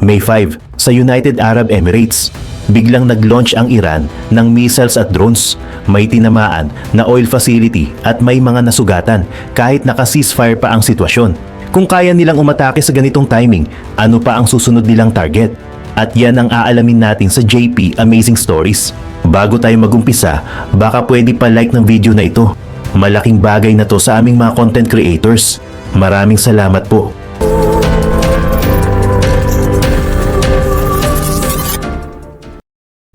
May 5, sa United Arab Emirates, biglang nag-launch ang Iran ng missiles at drones. May tinamaan na oil facility at may mga nasugatan kahit naka-ceasefire pa ang sitwasyon. Kung kaya nilang umatake sa ganitong timing, ano pa ang susunod nilang target? At yan ang aalamin natin sa JP Amazing Stories. Bago tayo magumpisa, baka pwede pa like ng video na ito. Malaking bagay na to sa aming mga content creators. Maraming salamat po.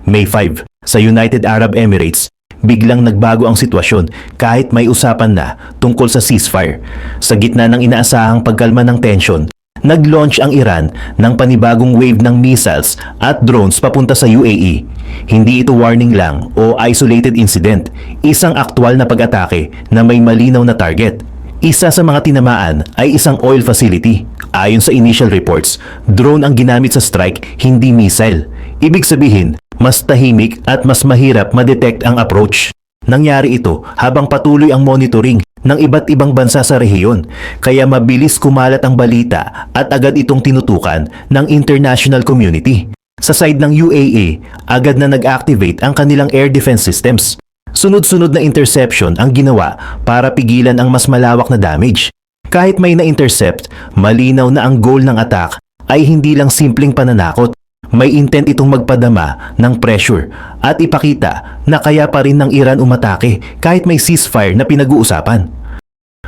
May 5, sa United Arab Emirates, biglang nagbago ang sitwasyon kahit may usapan na tungkol sa ceasefire. Sa gitna ng inaasahang pagkalma ng tensyon, nag-launch ang Iran ng panibagong wave ng missiles at drones papunta sa UAE. Hindi ito warning lang o isolated incident, isang aktwal na pag-atake na may malinaw na target. Isa sa mga tinamaan ay isang oil facility. Ayon sa initial reports, drone ang ginamit sa strike, hindi missile. Ibig sabihin, mas tahimik at mas mahirap ma-detect ang approach. Nangyari ito habang patuloy ang monitoring ng iba't ibang bansa sa rehiyon, kaya mabilis kumalat ang balita at agad itong tinutukan ng international community. Sa side ng UAE, agad na nag-activate ang kanilang air defense systems. Sunod-sunod na interception ang ginawa para pigilan ang mas malawak na damage. Kahit may na-intercept, malinaw na ang goal ng attack ay hindi lang simpleng pananakot. May intent itong magpadama ng pressure at ipakita na kaya pa rin ng Iran umatake kahit may ceasefire na pinag-uusapan.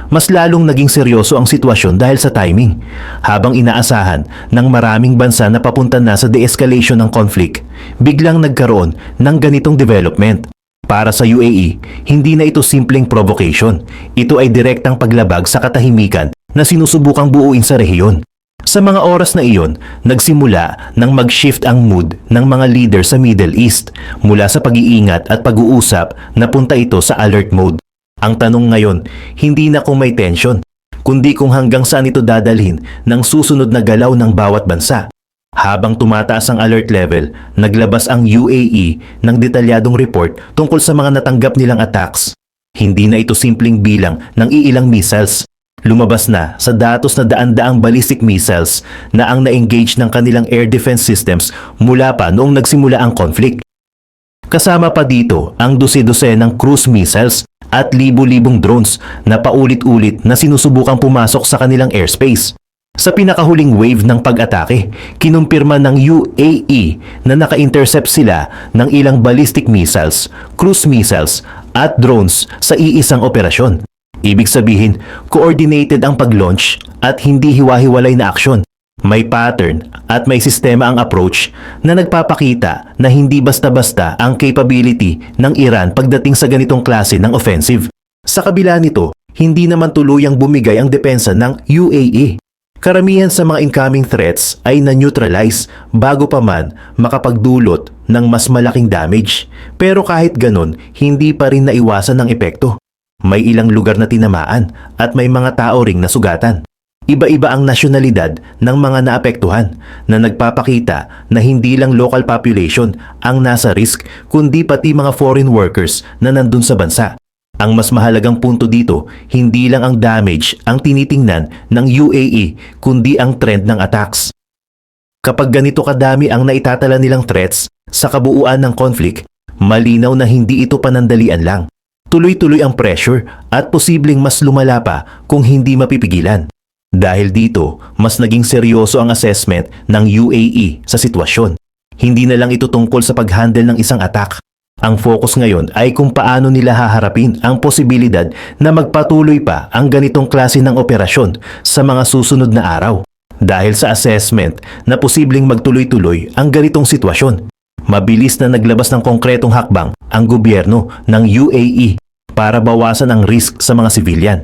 Mas lalong naging seryoso ang sitwasyon dahil sa timing. Habang inaasahan ng maraming bansa na papunta na sa de-escalation ng conflict, biglang nagkaroon ng ganitong development. Para sa UAE, hindi na ito simpleng provocation. Ito ay direktang paglabag sa katahimikan na sinusubukang buuin sa rehiyon. Sa mga oras na iyon, nagsimula nang mag-shift ang mood ng mga leader sa Middle East mula sa pag-iingat at pag-uusap napunta ito sa alert mode. Ang tanong ngayon, hindi na kung may tension, kundi kung hanggang saan ito dadalhin ng susunod na galaw ng bawat bansa. Habang tumataas ang alert level, naglabas ang UAE ng detalyadong report tungkol sa mga natanggap nilang attacks. Hindi na ito simpleng bilang ng iilang missiles. Lumabas na sa datos na daan-daang ballistic missiles na ang na-engage ng kanilang air defense systems mula pa noong nagsimula ang conflict. Kasama pa dito ang dose-dose ng cruise missiles at libu-libong drones na paulit-ulit na sinusubukang pumasok sa kanilang airspace. Sa pinakahuling wave ng pag-atake, kinumpirma ng UAE na naka-intercept sila ng ilang ballistic missiles, cruise missiles at drones sa iisang operasyon. Ibig sabihin, coordinated ang pag-launch at hindi hiwa-hiwalay na aksyon. May pattern at may sistema ang approach na nagpapakita na hindi basta-basta ang capability ng Iran pagdating sa ganitong klase ng offensive. Sa kabila nito, hindi naman tuluyang bumigay ang depensa ng UAE. Karamihan sa mga incoming threats ay na-neutralize bago pa man makapagdulot ng mas malaking damage. Pero kahit ganon, hindi pa rin naiwasan ng epekto. May ilang lugar na tinamaan at may mga tao ring nasugatan. Iba-iba ang nasyonalidad ng mga naapektuhan na nagpapakita na hindi lang local population ang nasa risk kundi pati mga foreign workers na nandun sa bansa. Ang mas mahalagang punto dito, hindi lang ang damage ang tinitingnan ng UAE kundi ang trend ng attacks. Kapag ganito kadami ang naitatala nilang threats sa kabuuan ng conflict, malinaw na hindi ito panandalian lang. Tuloy-tuloy ang pressure at posibleng mas lumala pa kung hindi mapipigilan. Dahil dito, mas naging seryoso ang assessment ng UAE sa sitwasyon. Hindi na lang ito tungkol sa pag-handle ng isang attack. Ang focus ngayon ay kung paano nila haharapin ang posibilidad na magpatuloy pa ang ganitong klase ng operasyon sa mga susunod na araw. Dahil sa assessment na posibleng magtuloy-tuloy ang ganitong sitwasyon, mabilis na naglabas ng konkretong hakbang ang gobyerno ng UAE para bawasan ang risk sa mga civilian.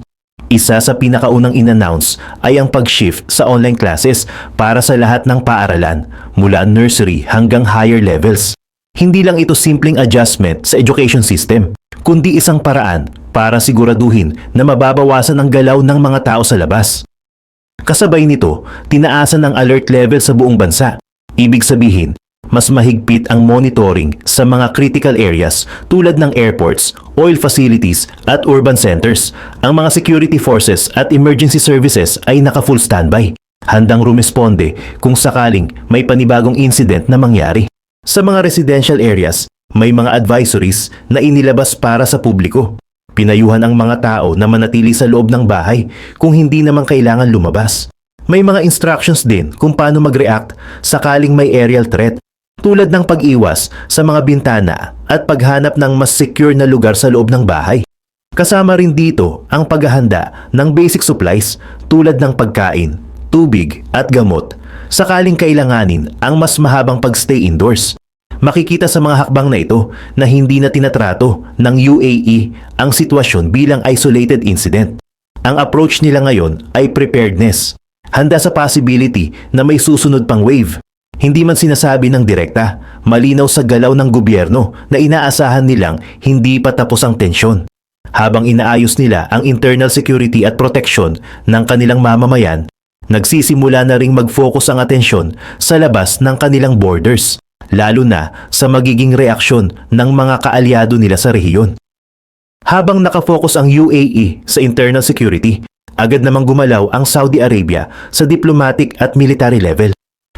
Isa sa pinakaunang in-announce ay ang pag-shift sa online classes para sa lahat ng paaralan mula nursery hanggang higher levels. Hindi lang ito simpleng adjustment sa education system, kundi isang paraan para siguraduhin na mababawasan ang galaw ng mga tao sa labas. Kasabay nito, tinaasan ang alert level sa buong bansa. Ibig sabihin, mas mahigpit ang monitoring sa mga critical areas tulad ng airports, oil facilities at urban centers. Ang mga security forces at emergency services ay naka-full standby. handang rumesponde kung sakaling may panibagong incident na mangyari. Sa mga residential areas, may mga advisories na inilabas para sa publiko. Pinayuhan ang mga tao na manatili sa loob ng bahay kung hindi naman kailangan lumabas. May mga instructions din kung paano mag-react sakaling may aerial threat, tulad ng pag-iwas sa mga bintana at paghanap ng mas secure na lugar sa loob ng bahay. Kasama rin dito ang paghahanda ng basic supplies tulad ng pagkain, tubig at gamot sakaling kailanganin ang mas mahabang pagstay indoors. Makikita sa mga hakbang na ito na hindi na tinatrato ng UAE ang sitwasyon bilang isolated incident. Ang approach nila ngayon ay preparedness, handa sa possibility na may susunod pang wave. Hindi man sinasabi ng direkta, malinaw sa galaw ng gobyerno na inaasahan nilang hindi pa tapos ang tensyon. Habang inaayos nila ang internal security at protection ng kanilang mamamayan, nagsisimula na ring mag-focus ang atensyon sa labas ng kanilang borders, lalo na sa magiging reaksyon ng mga kaalyado nila sa rehiyon. Habang nakafocus ang UAE sa internal security, agad namang gumalaw ang Saudi Arabia sa diplomatic at military level.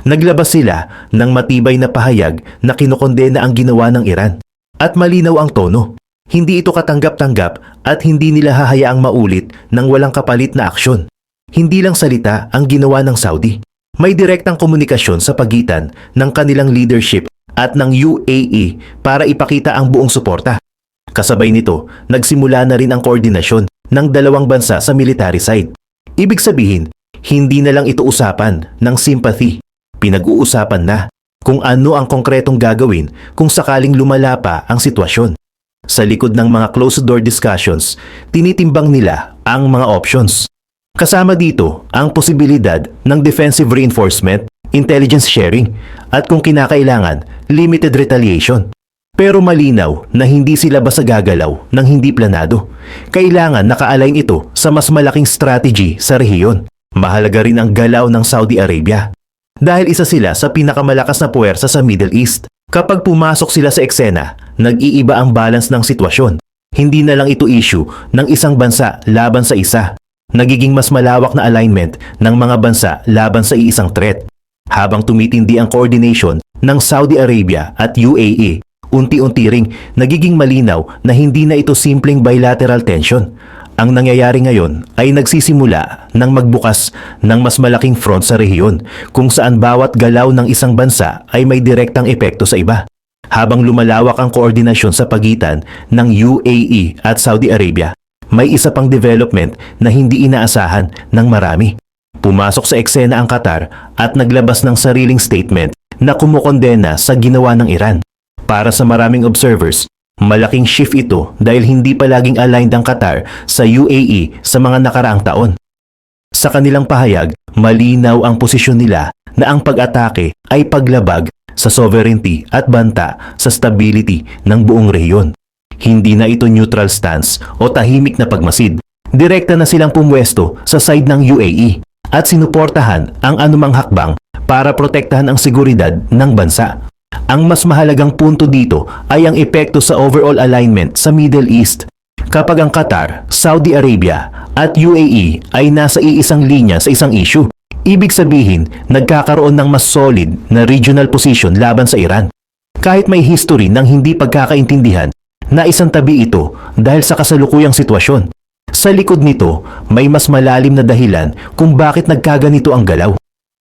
Naglabas sila ng matibay na pahayag na kinokondena ang ginawa ng Iran. At malinaw ang tono. Hindi ito katanggap-tanggap at hindi nila hahayaang maulit ng walang kapalit na aksyon. Hindi lang salita ang ginawa ng Saudi. May direktang komunikasyon sa pagitan ng kanilang leadership at ng UAE para ipakita ang buong suporta. Kasabay nito, nagsimula na rin ang koordinasyon ng dalawang bansa sa military side. Ibig sabihin, hindi na lang ito usapan ng sympathy. Pinag-uusapan na kung ano ang konkretong gagawin kung sakaling lumala pa ang sitwasyon. Sa likod ng mga closed-door discussions, tinitimbang nila ang mga options. Kasama dito ang posibilidad ng defensive reinforcement, intelligence sharing, at kung kinakailangan, limited retaliation. Pero malinaw na hindi sila basta gagalaw ng hindi planado. Kailangan naka-align ito sa mas malaking strategy sa rehiyon. Mahalaga rin ang galaw ng Saudi Arabia. Dahil isa sila sa pinakamalakas na puwersa sa Middle East. Kapag pumasok sila sa eksena, nag-iiba ang balance ng sitwasyon. Hindi na lang ito issue ng isang bansa laban sa isa. Nagiging mas malawak na alignment ng mga bansa laban sa iisang threat. Habang tumitindi ang coordination ng Saudi Arabia at UAE, unti-unti ring nagiging malinaw na hindi na ito simpleng bilateral tension. Ang nangyayari ngayon ay nagsisimula ng magbukas ng mas malaking front sa rehiyon kung saan bawat galaw ng isang bansa ay may direktang epekto sa iba. Habang lumalawak ang koordinasyon sa pagitan ng UAE at Saudi Arabia, may isa pang development na hindi inaasahan ng marami. Pumasok sa eksena ang Qatar at naglabas ng sariling statement na kumokondena sa ginawa ng Iran. Para sa maraming observers, malaking shift ito dahil hindi palaging aligned ang Qatar sa UAE sa mga nakaraang taon. Sa kanilang pahayag, malinaw ang posisyon nila na ang pag-atake ay paglabag sa sovereignty at banta sa stability ng buong rehiyon. Hindi na ito neutral stance o tahimik na pagmasid. Direkta na silang pumwesto sa side ng UAE at sinuportahan ang anumang hakbang para protektahan ang seguridad ng bansa. Ang mas mahalagang punto dito ay ang epekto sa overall alignment sa Middle East. Kapag ang Qatar, Saudi Arabia at UAE ay nasa iisang linya sa isang issue, ibig sabihin nagkakaroon ng mas solid na regional position laban sa Iran. Kahit may history ng hindi pagkakaintindihan, naisang tabi ito dahil sa kasalukuyang sitwasyon. Sa likod nito, may mas malalim na dahilan kung bakit nagkaganito ang galaw.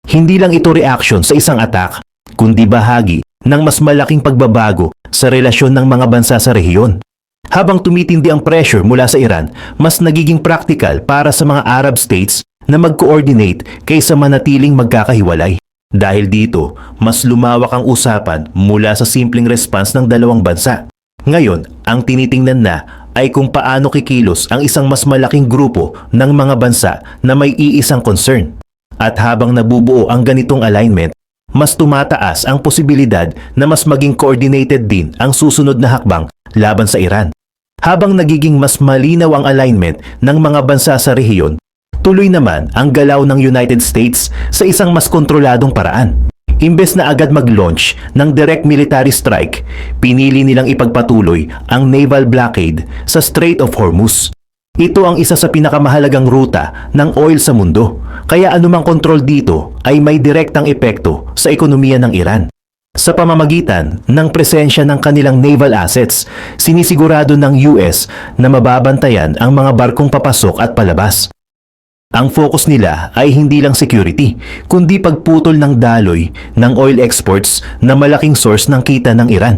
Hindi lang ito reaction sa isang attack, kundi bahagi ng mas malaking pagbabago sa relasyon ng mga bansa sa rehiyon. Habang tumitindi ang pressure mula sa Iran, mas nagiging practical para sa mga Arab states na mag-coordinate kaysa manatiling magkakahiwalay. Dahil dito, mas lumawak ang usapan mula sa simpleng response ng dalawang bansa. Ngayon, ang tinitingnan na ay kung paano kikilos ang isang mas malaking grupo ng mga bansa na may iisang concern. At habang nabubuo ang ganitong alignment, mas tumataas ang posibilidad na mas maging coordinated din ang susunod na hakbang laban sa Iran. Habang nagiging mas malinaw ang alignment ng mga bansa sa rehiyon, tuloy naman ang galaw ng United States sa isang mas kontroladong paraan. Imbes na agad mag-launch ng direct military strike, pinili nilang ipagpatuloy ang naval blockade sa Strait of Hormuz. Ito ang isa sa pinakamahalagang ruta ng oil sa mundo, kaya anumang kontrol dito ay may direktang epekto sa ekonomiya ng Iran. Sa pamamagitan ng presensya ng kanilang naval assets, sinisigurado ng US na mababantayan ang mga barkong papasok at palabas. Ang focus nila ay hindi lang security, kundi pagputol ng daloy ng oil exports na malaking source ng kita ng Iran.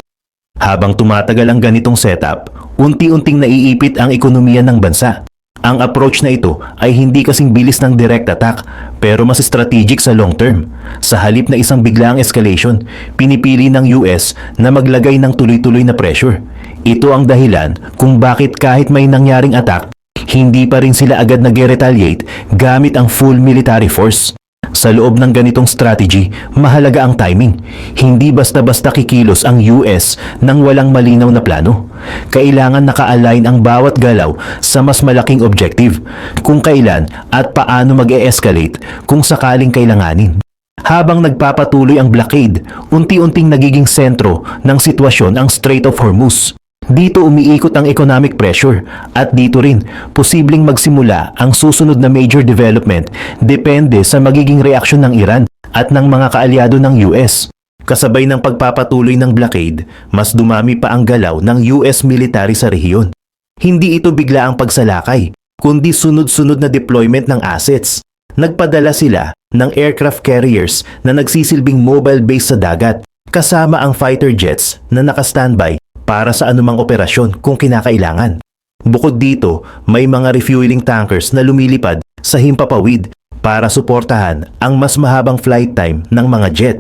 Habang tumatagal ang ganitong setup, unti-unting naiipit ang ekonomiya ng bansa. Ang approach na ito ay hindi kasing bilis ng direct attack, pero mas strategic sa long term. Sa halip na isang biglaang escalation, pinipili ng US na maglagay ng tuloy-tuloy na pressure. Ito ang dahilan kung bakit kahit may nangyaring attack, hindi pa rin sila agad nag-retaliate gamit ang full military force. Sa loob ng ganitong strategy, mahalaga ang timing. Hindi basta-basta kikilos ang US nang walang malinaw na plano. Kailangan naka-align ang bawat galaw sa mas malaking objective, kung kailan at paano mag-e-escalate kung sakaling kailanganin. Habang nagpapatuloy ang blockade, unti-unting nagiging sentro ng sitwasyon ang Strait of Hormuz. Dito umiikot ang economic pressure at dito rin posibleng magsimula ang susunod na major development depende sa magiging reaksyon ng Iran at ng mga kaalyado ng US. Kasabay ng pagpapatuloy ng blockade, mas dumami pa ang galaw ng US military sa rehiyon. Hindi ito bigla ang pagsalakay, kundi sunod-sunod na deployment ng assets. Nagpadala sila ng aircraft carriers na nagsisilbing mobile base sa dagat, kasama ang fighter jets na naka-standby para sa anumang operasyon kung kinakailangan. Bukod dito, may mga refueling tankers na lumilipad sa himpapawid para suportahan ang mas mahabang flight time ng mga jet.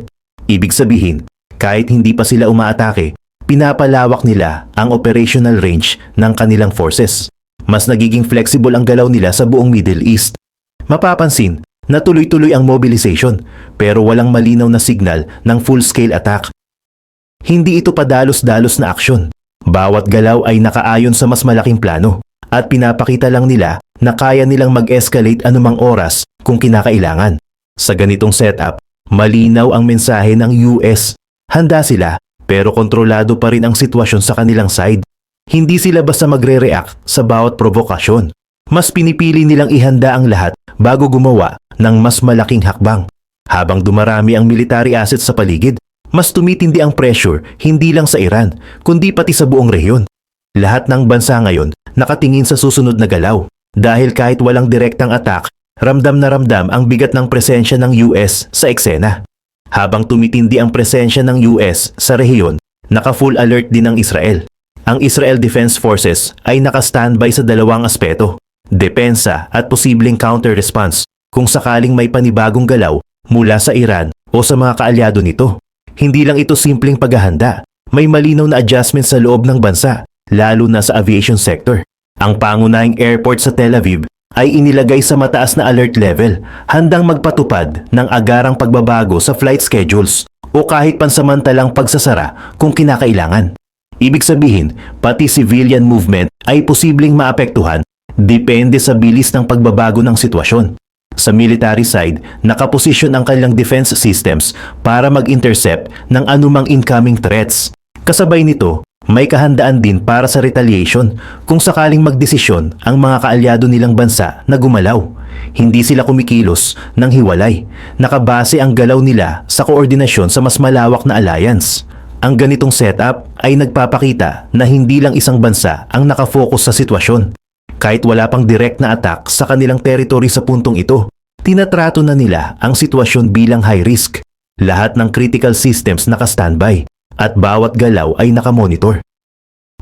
Ibig sabihin, kahit hindi pa sila umaatake, pinapalawak nila ang operational range ng kanilang forces. Mas nagiging flexible ang galaw nila sa buong Middle East. Mapapansin na tuloy-tuloy ang mobilization pero walang malinaw na signal ng full-scale attack. Hindi ito padalos-dalos na aksyon. Bawat galaw ay nakaayon sa mas malaking plano at pinapakita lang nila na kaya nilang mag-escalate anumang oras kung kinakailangan. Sa ganitong setup, malinaw ang mensahe ng US. Handa sila pero kontrolado pa rin ang sitwasyon sa kanilang side. Hindi sila basta magre-react sa bawat provokasyon. Mas pinipili nilang ihanda ang lahat bago gumawa ng mas malaking hakbang. Habang dumarami ang military assets sa paligid, mas tumitindi ang pressure hindi lang sa Iran, kundi pati sa buong rehiyon. Lahat ng bansa ngayon nakatingin sa susunod na galaw. Dahil kahit walang direktang attack, ramdam na ramdam ang bigat ng presensya ng US sa eksena. Habang tumitindi ang presensya ng US sa rehiyon, naka-full alert din ang Israel. Ang Israel Defense Forces ay naka-standby sa dalawang aspeto, depensa at posibleng counter-response kung sakaling may panibagong galaw mula sa Iran o sa mga kaalyado nito. Hindi lang ito simpleng paghahanda, may malinaw na adjustment sa loob ng bansa, lalo na sa aviation sector. Ang pangunahing airport sa Tel Aviv ay inilagay sa mataas na alert level, handang magpatupad ng agarang pagbabago sa flight schedules o kahit pansamantalang pagsasara kung kinakailangan. Ibig sabihin, pati civilian movement ay posibleng maapektuhan depende sa bilis ng pagbabago ng sitwasyon. Sa military side, nakaposisyon ang kanilang defense systems para mag-intercept ng anumang incoming threats. Kasabay nito, may kahandaan din para sa retaliation kung sakaling magdesisyon ang mga kaalyado nilang bansa na gumalaw. Hindi sila kumikilos ng hiwalay. Nakabase ang galaw nila sa koordinasyon sa mas malawak na alliance. Ang ganitong setup ay nagpapakita na hindi lang isang bansa ang nakafocus sa sitwasyon. Kahit wala pang direct na attack sa kanilang territory sa puntong ito, tinatrato na nila ang sitwasyon bilang high risk. Lahat ng critical systems naka-standby at bawat galaw ay nakamonitor.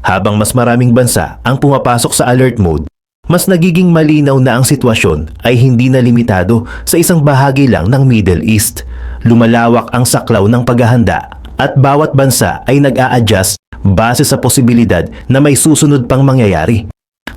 Habang mas maraming bansa ang pumapasok sa alert mode, mas nagiging malinaw na ang sitwasyon ay hindi na limitado sa isang bahagi lang ng Middle East. Lumalawak ang saklaw ng paghahanda at bawat bansa ay nag-a-adjust base sa posibilidad na may susunod pang mangyayari.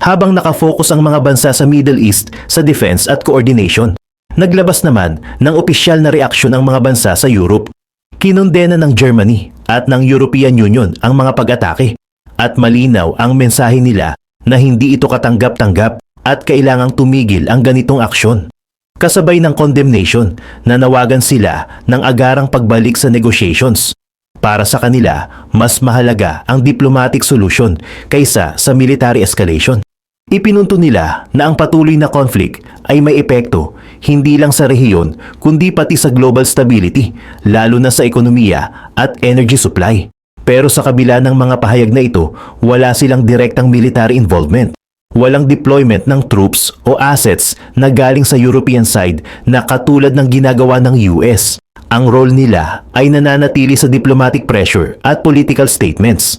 Habang nakafocus ang mga bansa sa Middle East sa defense at coordination, naglabas naman ng opisyal na reaksyon ang mga bansa sa Europe. Kinondena ng Germany at ng European Union ang mga pag-atake at malinaw ang mensahe nila na hindi ito katanggap-tanggap at kailangang tumigil ang ganitong aksyon. Kasabay ng condemnation, nanawagan sila ng agarang pagbalik sa negotiations. Para sa kanila, mas mahalaga ang diplomatic solution kaysa sa military escalation. Ipinunto nila na ang patuloy na conflict ay may epekto hindi lang sa rehiyon kundi pati sa global stability, lalo na sa ekonomiya at energy supply. Pero sa kabila ng mga pahayag na ito, wala silang direktang military involvement. Walang deployment ng troops o assets na galing sa European side na katulad ng ginagawa ng US. Ang role nila ay nananatili sa diplomatic pressure at political statements.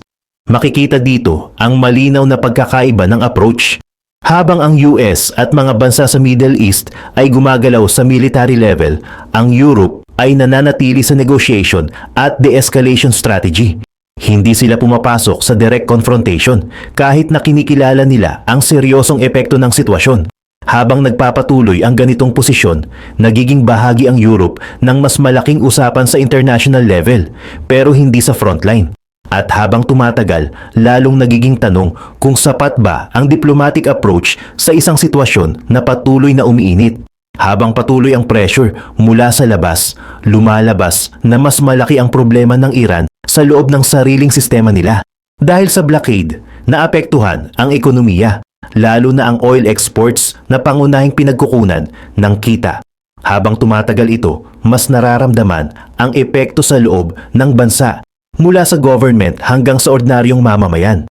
Makikita dito ang malinaw na pagkakaiba ng approach. Habang ang US at mga bansa sa Middle East ay gumagalaw sa military level, ang Europe ay nananatili sa negotiation at de-escalation strategy. Hindi sila pumapasok sa direct confrontation kahit na kinikilala nila ang seryosong epekto ng sitwasyon. Habang nagpapatuloy ang ganitong posisyon, nagiging bahagi ang Europe ng mas malaking usapan sa international level pero hindi sa frontline. At habang tumatagal, lalong nagiging tanong kung sapat ba ang diplomatic approach sa isang sitwasyon na patuloy na umiinit. Habang patuloy ang pressure mula sa labas, lumalabas na mas malaki ang problema ng Iran sa loob ng sariling sistema nila. Dahil sa blockade, naapektuhan ang ekonomiya, lalo na ang oil exports na pangunahing pinagkukunan ng kita. Habang tumatagal ito, mas nararamdaman ang epekto sa loob ng bansa, mula sa government hanggang sa ordinaryong mamamayan.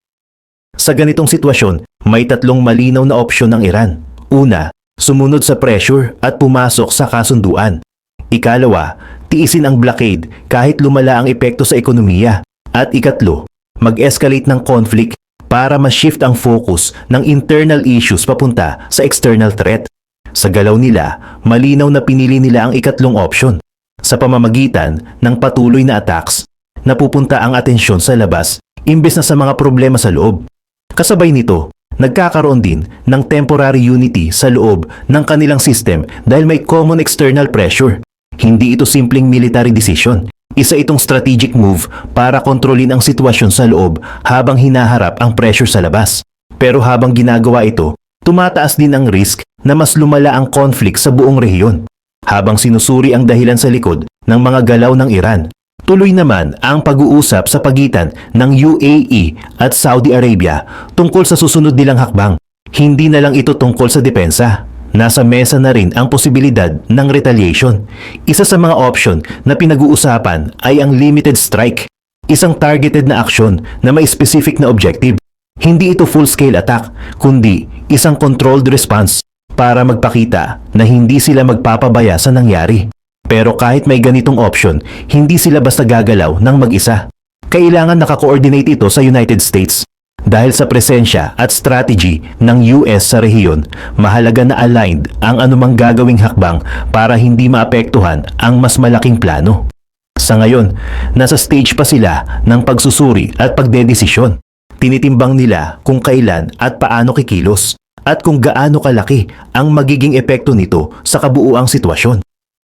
Sa ganitong sitwasyon, may tatlong malinaw na opsyon ng Iran. Una, sumunod sa pressure at pumasok sa kasunduan. Ikalawa, tiisin ang blockade kahit lumala ang epekto sa ekonomiya. At ikatlo, mag-escalate ng conflict para ma-shift ang focus ng internal issues papunta sa external threat. Sa galaw nila, malinaw na pinili nila ang ikatlong option. Sa pamamagitan ng patuloy na attacks, napupunta ang atensyon sa labas imbes na sa mga problema sa loob. Kasabay nito, nagkakaroon din ng temporary unity sa loob ng kanilang system dahil may common external pressure. Hindi ito simpleng military decision. Isa itong strategic move para kontrolin ang sitwasyon sa loob habang hinaharap ang pressure sa labas. Pero habang ginagawa ito, tumataas din ang risk na mas lumala ang conflict sa buong rehiyon. Habang sinusuri ang dahilan sa likod ng mga galaw ng Iran, tuloy naman ang pag-uusap sa pagitan ng UAE at Saudi Arabia tungkol sa susunod nilang hakbang. Hindi na lang ito tungkol sa depensa. Nasa mesa na rin ang posibilidad ng retaliation. Isa sa mga option na pinag-uusapan ay ang limited strike, isang targeted na aksyon na may specific na objective. Hindi ito full-scale attack, kundi isang controlled response para magpakita na hindi sila magpapabaya sa nangyari. Pero kahit may ganitong option, hindi sila basta gagalaw ng mag-isa. Kailangan naka-coordinate ito sa United States. Dahil sa presensya at strategy ng US sa rehiyon, mahalaga na aligned ang anumang gagawing hakbang para hindi maapektuhan ang mas malaking plano. Sa ngayon, nasa stage pa sila ng pagsusuri at pagdedesisyon. Tinitimbang nila kung kailan at paano kikilos at kung gaano kalaki ang magiging epekto nito sa kabuuang sitwasyon.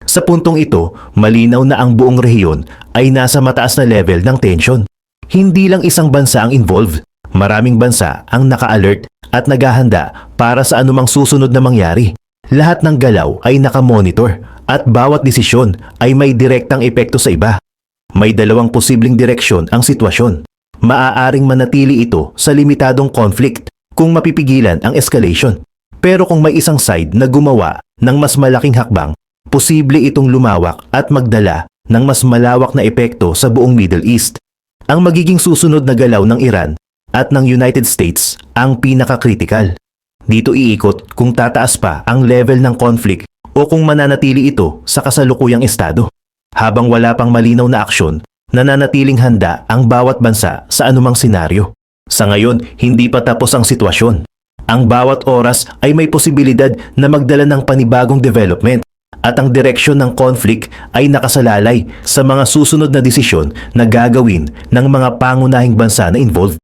Sa puntong ito, malinaw na ang buong rehiyon ay nasa mataas na level ng tension. Hindi lang isang bansa ang involved. Maraming bansa ang naka-alert at naghahanda para sa anumang susunod na mangyari. Lahat ng galaw ay nakamonitor at bawat desisyon ay may direktang epekto sa iba. May dalawang posibleng direksyon ang sitwasyon. Maaaring manatili ito sa limitadong conflict kung mapipigilan ang escalation. Pero kung may isang side na gumawa ng mas malaking hakbang, posible itong lumawak at magdala ng mas malawak na epekto sa buong Middle East. Ang magiging susunod na galaw ng Iran at ng United States ang pinaka-critical. Dito iikot kung tataas pa ang level ng conflict o kung mananatili ito sa kasalukuyang estado. Habang wala pang malinaw na aksyon, nananatiling handa ang bawat bansa sa anumang senaryo. Sa ngayon, hindi pa tapos ang sitwasyon. Ang bawat oras ay may posibilidad na magdala ng panibagong development. At ang direksyon ng conflict ay nakasalalay sa mga susunod na desisyon na gagawin ng mga pangunahing bansa na involved.